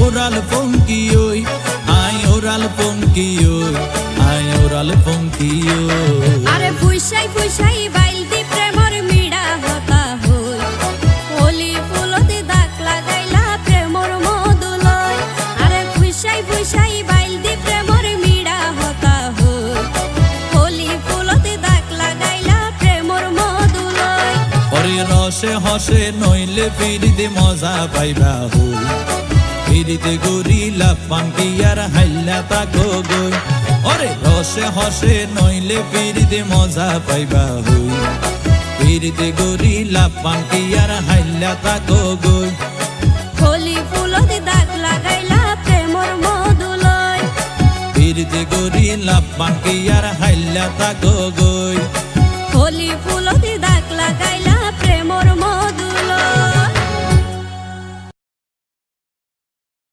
oral funky oi, I oral funky oi, I oral funky oi. আরে ফুইসাই ফুইসাই বাইলতি প্রেমর মিড়া হতা হই হোলি ফুলতে দাগ লাগাইলা প্রেমর মধুলয় আরে ফুইসাই ফুইসাই বাইলতি প্রেমর মিড়া হতা হই হোলি ফুলতে দাগ লাগাইলা প্রেমর মধুলয় ওরে রসে হসে নইলে ফিরিতে মজা পাইবা হই ফিরিতে গরিলা পাঙ্কি আর হাইলা তাকো গই ওরে রসে হসে নইলে ফিরিতে মজা পাইবা হই ফিরিতে গরিলা পাঙ্কি আর হাইলা তাকো গই হোলি ফুলতে দাগ লাগাইলা প্রেমর মধুলয় ফিরিতে গরিলা পাঙ্কি আর হাইলা তাকো